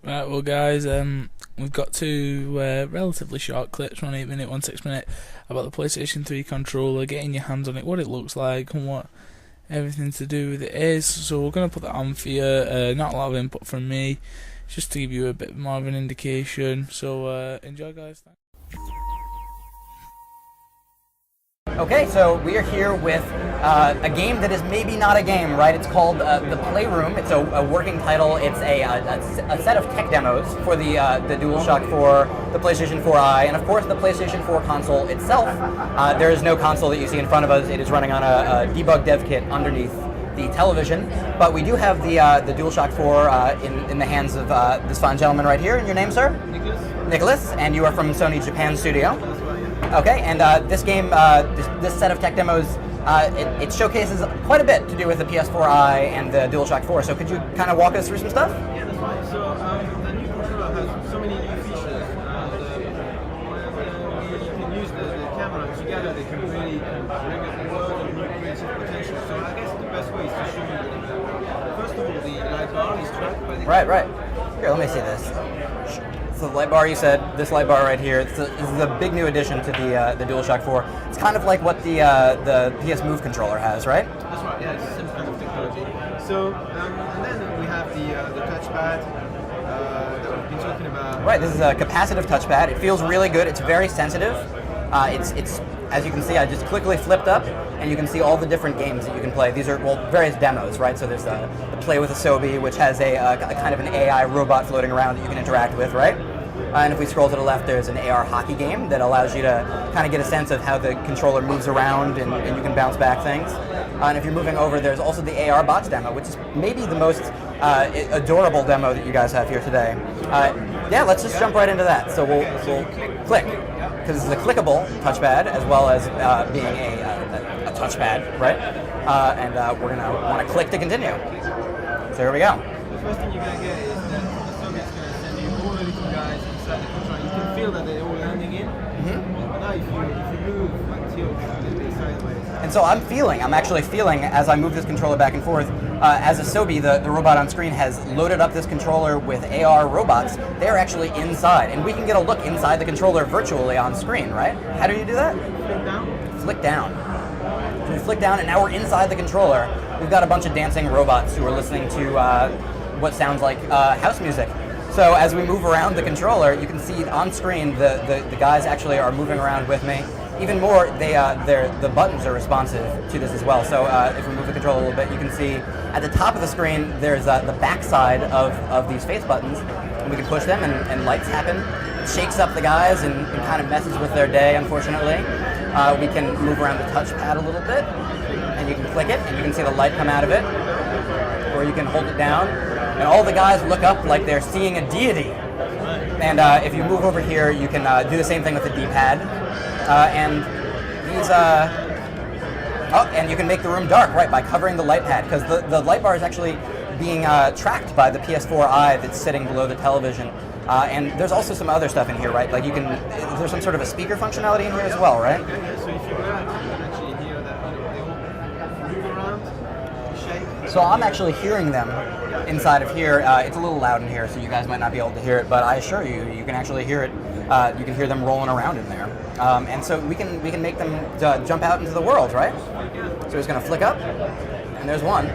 Right, well, guys, we've got two relatively short clips, 1 8 minute, 1 6 minute, about the PlayStation 3 controller, getting your hands on it, what it looks like, and what everything to do with it is. So we're going to put that on for you. Not a lot of input from me, just to give you a bit more of an indication. So enjoy, guys. Thanks. Okay, so we are here with a game that is maybe not a game, right? It's called The Playroom. It's a working title. It's a set of tech demos for the DualShock 4, the PlayStation 4i, and of course the PlayStation 4 console itself. There is no console that you see in front of us. It is running on a debug dev kit underneath the television, but we do have the DualShock 4 in the hands of this fine gentleman right here. And your name, sir? Nicholas. Nicholas, and you are from Sony Japan Studio. Okay, and this game, this set of tech demos, it showcases quite a bit to do with the PS4i and the DualShock 4. So could you kind of walk us through some stuff? Yeah, that's right. So the new controller has so many new features. You can use the camera together. They can really bring up the world of new creative potential. So I guess the best way is to show you. First of all, the light bar is tracked by the Right. Here, let me see this. So the light bar, you said, this light bar right here, this is the big new addition to the DualShock 4. It's kind of like what the PS Move controller has, right? That's right. Yeah, it's the same kind of technology. So and then we have the touchpad that we've been talking about. Right, this is a capacitive touchpad. It feels really good. It's very sensitive. It's as you can see, I just quickly flipped up, and you can see all the different games that you can play. These are, well, various demos, right? So there's the Play with Asobi, which has a kind of an AI robot floating around that you can interact with, right? And if we scroll to the left, there's an AR hockey game that allows you to kind of get a sense of how the controller moves around, and you can bounce back things. And if you're moving over, there's also the AR bots demo, which is maybe the most adorable demo that you guys have here today. Yeah, let's just jump right into that. So we'll click, because this is a clickable touchpad as well as being a touchpad, right? And we're going to want to click to continue. So here we go. The first thing you're going to get is that the Soviet's going to send you all the little guys inside the controller. You can feel that they're all landing in. But now if you move like tilt a little bit sideways. And so I'm actually feeling, as I move this controller back and forth, as Asobi, the robot on screen, has loaded up this controller with AR robots. They're actually inside, and we can get a look inside the controller virtually on screen, right? How do you do that? Flip down. Flick down. So we flick down, and now we're inside the controller. We've got a bunch of dancing robots who are listening to what sounds like house music. So as we move around the controller, you can see on screen the guys actually are moving around with me. Even more, the buttons are responsive to this as well. So if we move the controller a little bit, you can see at the top of the screen there's the backside of these face buttons, and we can push them, and lights happen. It shakes up the guys and kind of messes with their day, unfortunately. We can move around the touchpad a little bit, and you can click it, and you can see the light come out of it, or you can hold it down, and all the guys look up like they're seeing a deity. And if you move over here, you can do the same thing with the D-pad, and these. Oh, and you can make the room dark, right, by covering the light pad, because the light bar is actually being tracked by the PS4i that's sitting below the television. And there's also some other stuff in here, right? Like there's some sort of a speaker functionality in here as well, right? Okay, so if you go out, you can actually hear that they all move around, shake. So I'm actually hearing them inside of here. It's a little loud in here, so you guys might not be able to hear it, but I assure you, you can actually hear it. You can hear them rolling around in there. And so we can make them jump out into the world, right? So it's going to flick up, and there's one.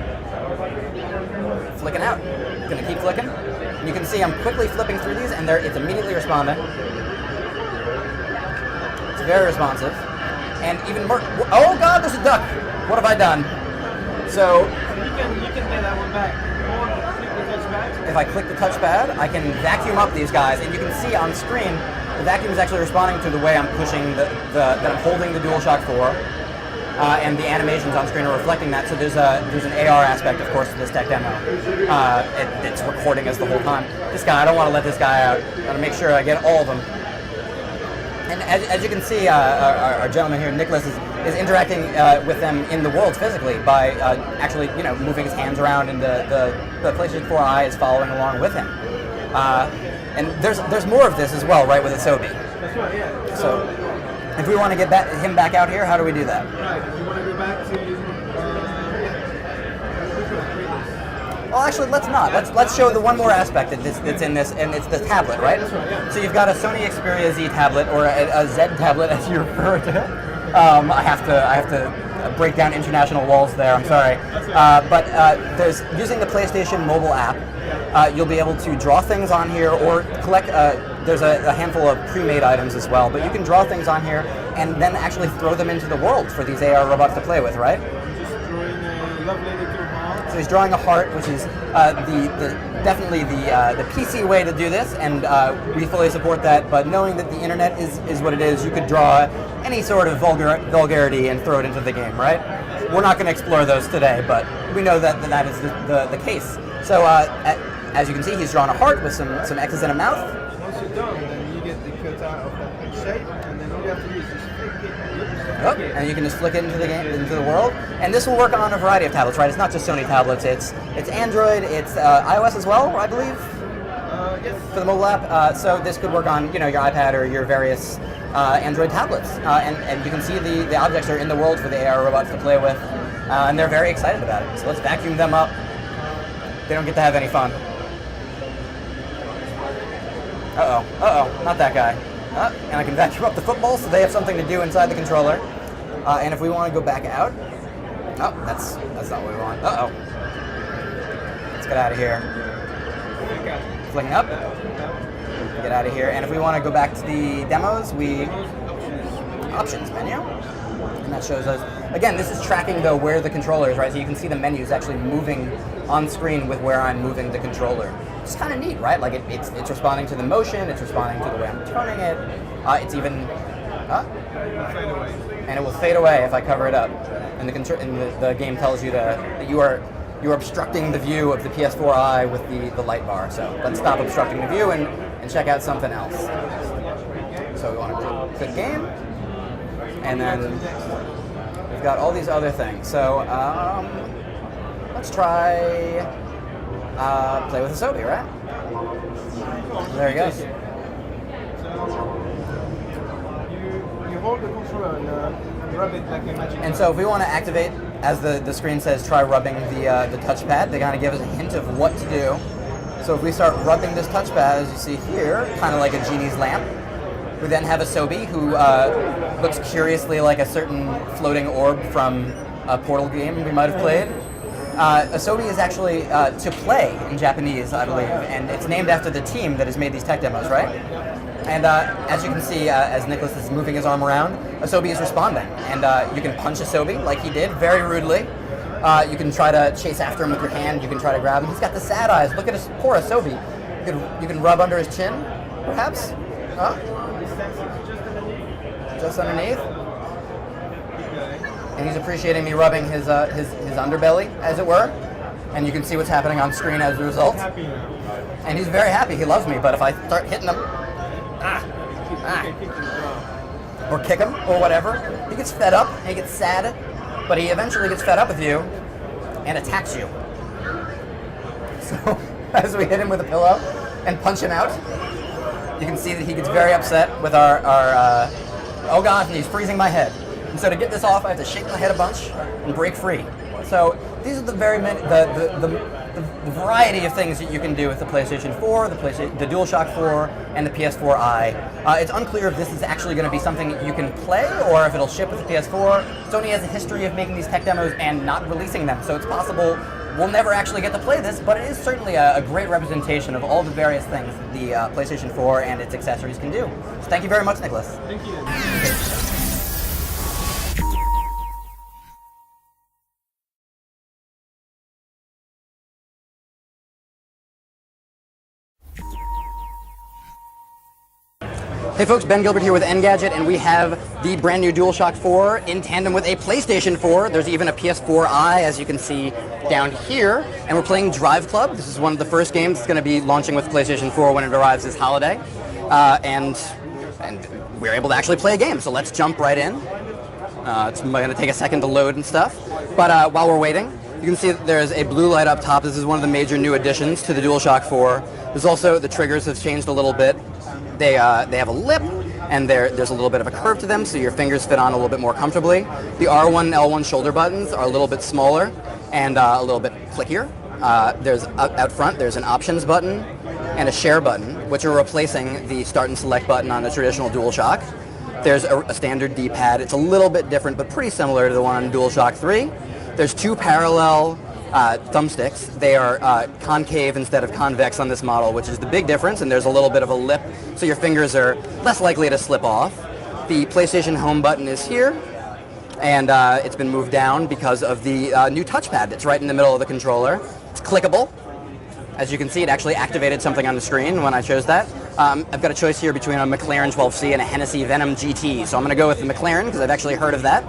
Flicking out. Going to keep flicking. And you can see I'm quickly flipping through these, and it's immediately responding. It's very responsive. And even more. Oh God, there's a duck! What have I done? So You can get that one back. Or click the touchpad. if I click the touchpad, I can vacuum up these guys, and you can see on screen the vacuum is actually responding to the way I'm pushing that I'm holding the DualShock 4. And the animations on screen are reflecting that. So there's an AR aspect, of course, to this tech demo. It's recording us the whole time. This guy, I don't want to let this guy out. I want to make sure I get all of them. And as you can see, our gentleman here, Nicholas, is interacting with them in the world physically by actually, moving his hands around, and the PlayStation 4i is following along with him. And there's more of this as well, right, with Asobi. That's right, yeah. So if we want to get him back out here, how do we do that? Right, if you want to go back to Well, actually, let's not. Let's show the one more aspect that's in this, and it's the tablet, right? So you've got a Sony Xperia Z tablet, or a Z tablet, as you refer to it. I have to break down international walls there. I'm sorry, but there's using the PlayStation mobile app. You'll be able to draw things on here or collect. There's a handful of pre-made items as well, but you can draw things on here and then actually throw them into the world for these AR robots to play with, right? Just drawing a lovely little heart. So he's drawing a heart, which is definitely the PC way to do this, and we fully support that. But knowing that the internet is what it is, you could draw any sort of vulgarity and throw it into the game, right? We're not going to explore those today, but we know that that is the case. So as you can see, he's drawn a heart with some X's and a mouth. Once you're done, then you get the cutout of that shape, and then all you have to do is just flick it. Oh, and you can just flick it into the game, into the world. And this will work on a variety of tablets, right? It's not just Sony tablets. It's Android. It's iOS as well, I believe, Yes. for the mobile app. So this could work on your iPad or your various Android tablets. And you can see the objects are in the world for the AR robots to play with, and they're very excited about it. So let's vacuum them up. They don't get to have any fun. Uh-oh, not that guy. And I can vacuum up the football so they have something to do inside the controller. And if we want to go back out, that's not what we want. Uh-oh. Let's get out of here. Flicking up. Get out of here. And if we want to go back to the demos, options menu. And that shows us, again, this is tracking though where the controller is, right? So you can see the menus actually moving on screen with where I'm moving the controller. It's kind of neat, right? Like it's responding to the motion, it's responding to the way I'm turning it. It's even, and it will fade away if I cover it up. And the game tells you that you're obstructing the view of the PS4i with the light bar. So let's stop obstructing the view and check out something else. So we want to click game, and then we've got all these other things. So let's try play with Asobi, right? There he goes. So you hold the controller and rub it like a magic. And so if we want to activate, as the screen says, try rubbing the touchpad, they kind of give us a hint of what to do. So if we start rubbing this touchpad, as you see here, kind of like a genie's lamp, we then have Asobi, who looks curiously like a certain floating orb from a Portal game we might have played. Asobi is actually to play in Japanese, I believe, and it's named after the team that has made these tech demos, right? And as you can see, as Nicholas is moving his arm around, Asobi is responding. And you can punch Asobi like he did, very rudely. You can try to chase after him with your hand. You can try to grab him. He's got the sad eyes. Look at his poor Asobi. You can rub under his chin, perhaps? Just underneath. And he's appreciating me rubbing his underbelly, as it were. And you can see what's happening on screen as a result. And he's very happy. He loves me. But if I start hitting him, or kick him, or whatever, he gets fed up and he gets sad. But he eventually gets fed up with you and attacks you. So as we hit him with a pillow and punch him out, you can see that he gets very upset with our oh gosh, and he's freezing my head. And so to get this off, I have to shake my head a bunch and break free. So these are the variety of things that you can do with the PlayStation 4, the DualShock 4, and the PS4i. It's unclear if this is actually going to be something you can play or if it'll ship with the PS4. Sony has a history of making these tech demos and not releasing them, so it's possible we'll never actually get to play this, but it is certainly a great representation of all the various things the PlayStation 4 and its accessories can do. So thank you very much, Nicholas. Thank you. Hey folks, Ben Gilbert here with Engadget, and we have the brand new DualShock 4 in tandem with a PlayStation 4. There's even a PS4i, as you can see down here, and we're playing Drive Club. This is one of the first games that's going to be launching with PlayStation 4 when it arrives this holiday, and we're able to actually play a game, so let's jump right in. It's going to take a second to load and stuff, but while we're waiting, you can see that there's a blue light up top. This is one of the major new additions to the DualShock 4. There's also, the triggers have changed a little bit. They have a lip, and there's a little bit of a curve to them, so your fingers fit on a little bit more comfortably. The R1 and L1 shoulder buttons are a little bit smaller and a little bit clickier. there's out front, there's an options button and a share button, which are replacing the start and select button on the traditional DualShock. There's a standard D-pad. It's a little bit different, but pretty similar to the one on DualShock 3. There's two parallel thumbsticks. They are concave instead of convex on this model, which is the big difference, and there's a little bit of a lip, so your fingers are less likely to slip off. The PlayStation Home button is here, and it's been moved down because of the new touchpad that's right in the middle of the controller. It's clickable. As you can see, it actually activated something on the screen when I chose that. I've got a choice here between a McLaren 12C and a Hennessy Venom GT, so I'm going to go with the McLaren because I've actually heard of that.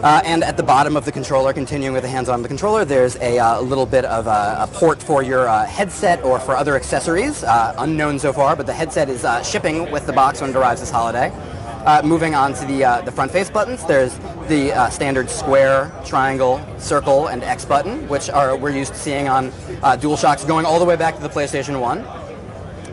And at the bottom of the controller, continuing with the hands on the controller, there's a little bit of a port for your headset or for other accessories, unknown so far, but the headset is shipping with the box when it arrives this holiday. Moving on to the front face buttons, there's the standard square, triangle, circle, and X button, which we're used to seeing on DualShocks going all the way back to the PlayStation 1.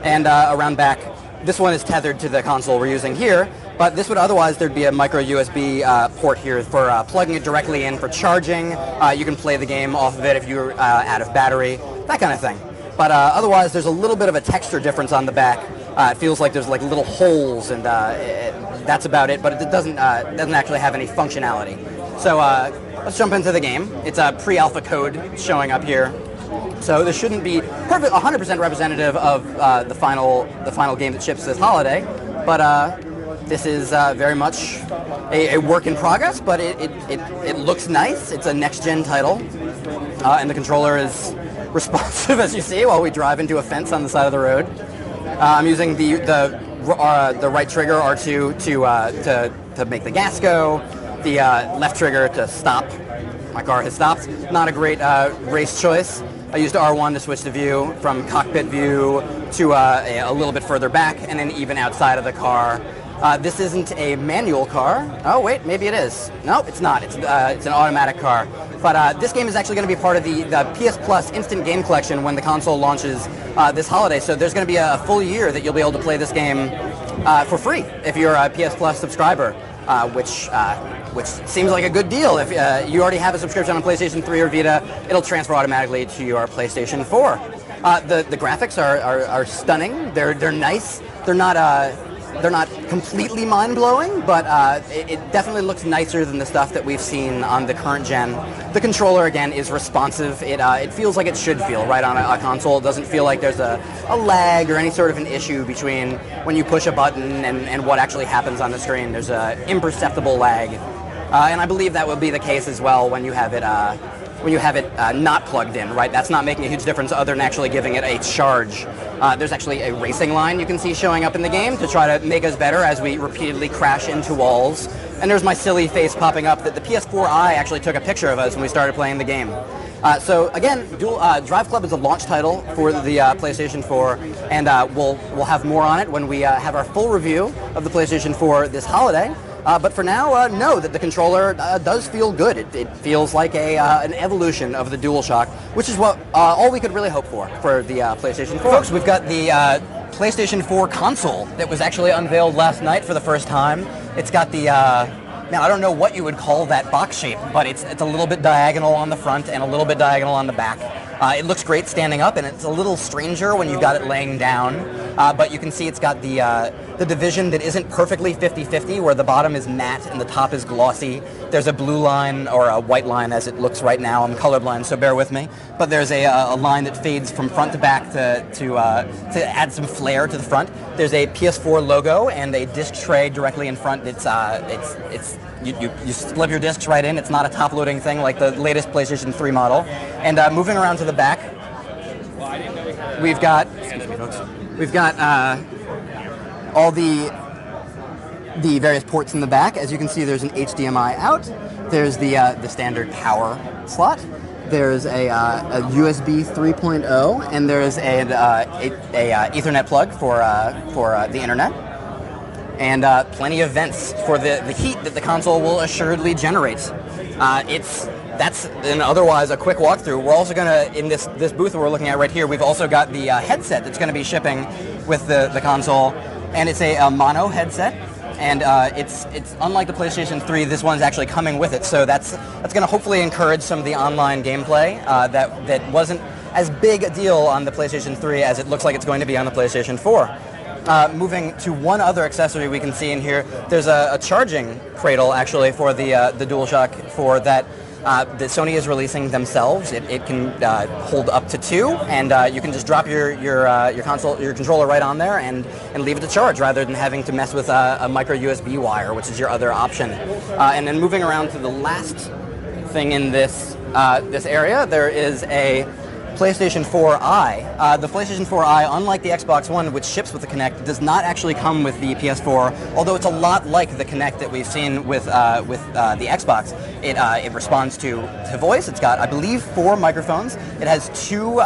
And around back, this one is tethered to the console we're using here, but this would otherwise, there'd be a micro USB port here for plugging it directly in for charging. You can play the game off of it if you're out of battery, that kind of thing. But otherwise, there's a little bit of a texture difference on the back. It feels like there's like little holes, and that's about it, but it doesn't actually have any functionality. So let's jump into the game. It's a pre-alpha code showing up here. So this shouldn't be 100% representative of the final game that ships this holiday, but this is very much a work in progress, but it looks nice. It's a next-gen title, and the controller is responsive, as you see, while we drive into a fence on the side of the road. I'm using the right trigger, R2, to make the gas go, the left trigger to stop. My car has stopped. Not a great race choice. I used R1 to switch the view from cockpit view to a little bit further back, and then even outside of the car. This isn't a manual car. Oh wait, maybe it is. No, it's not. It's an automatic car. But this game is actually going to be part of the PS Plus Instant Game Collection when the console launches this holiday. So there's going to be a full year that you'll be able to play this game for free if you're a PS Plus subscriber, which seems like a good deal. If you already have a subscription on PlayStation 3 or Vita, it'll transfer automatically to your PlayStation 4. The graphics are stunning. They're nice. They're not completely mind-blowing, but it definitely looks nicer than the stuff that we've seen on the current gen. The controller, again, is responsive. It feels like it should feel right on a console. It doesn't feel like there's a lag or any sort of an issue between when you push a button and what actually happens on the screen. There's an imperceptible lag. And I believe that will be the case as well when you have it not plugged in, right? That's not making a huge difference other than actually giving it a charge. There's actually a racing line you can see showing up in the game to try to make us better as we repeatedly crash into walls. And there's my silly face popping up that the PS4i actually took a picture of us when we started playing the game. So again, Drive Club is a launch title for the PlayStation 4, and we'll have more on it when we have our full review of the PlayStation 4 this holiday. But for now, know that the controller does feel good. It feels like an evolution of the DualShock, which is what all we could really hope for the PlayStation 4. Folks, we've got the PlayStation 4 console that was actually unveiled last night for the first time. It's got the now I don't know what you would call that box shape, but it's a little bit diagonal on the front and a little bit diagonal on the back. It looks great standing up, and it's a little stranger when you've got it laying down. But you can see it's got the division that isn't perfectly 50-50, where the bottom is matte and the top is glossy. There's a blue line, or a white line as it looks right now. I'm colorblind, so bear with me. But there's a line that fades from front to back to add some flair to the front. There's a PS4 logo and a disc tray directly in front. You slip your discs right in. It's not a top-loading thing like the latest PlayStation 3 model. And moving around to the back, we've got all the various ports in the back. As you can see, there's an HDMI out. There's the standard power slot. There's a USB 3.0, and there's a Ethernet plug for the internet. And plenty of vents for the heat that the console will assuredly generate. That's an otherwise a quick walkthrough. We're also going to, in this booth that we're looking at right here, we've also got the headset that's going to be shipping with the console. And it's a mono headset. and it's unlike the PlayStation 3. This one's actually coming with it, so that's going to hopefully encourage some of the online gameplay that wasn't as big a deal on the PlayStation 3 as it looks like it's going to be on the PlayStation 4. Moving to one other accessory we can see in here, there's a charging cradle actually for the DualShock 4 that Sony is releasing themselves. It can hold up to 2, and you can just drop your controller right on there and leave it to charge rather than having to mess with a micro USB wire, which is your other option. And then moving around to the last thing in this area, there is a PlayStation 4i. The PlayStation 4i, unlike the Xbox One, which ships with the Kinect, does not actually come with the PS4, although it's a lot like the Kinect that we've seen with the Xbox. It responds to voice. It's got, I believe, 4 microphones. It has two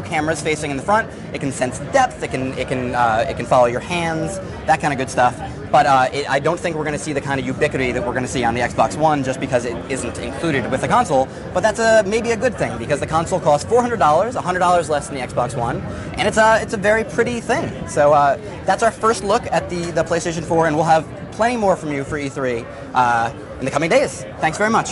cameras facing in the front. It can sense depth. It can follow your hands, that kind of good stuff. But I don't think we're going to see the kind of ubiquity that we're going to see on the Xbox One just because it isn't included with the console. But that's maybe a good thing because the console costs $400, $100 less than the Xbox One, and it's a very pretty thing. So that's our first look at the PlayStation 4, and we'll have plenty more from you for E3 in the coming days. Thanks very much.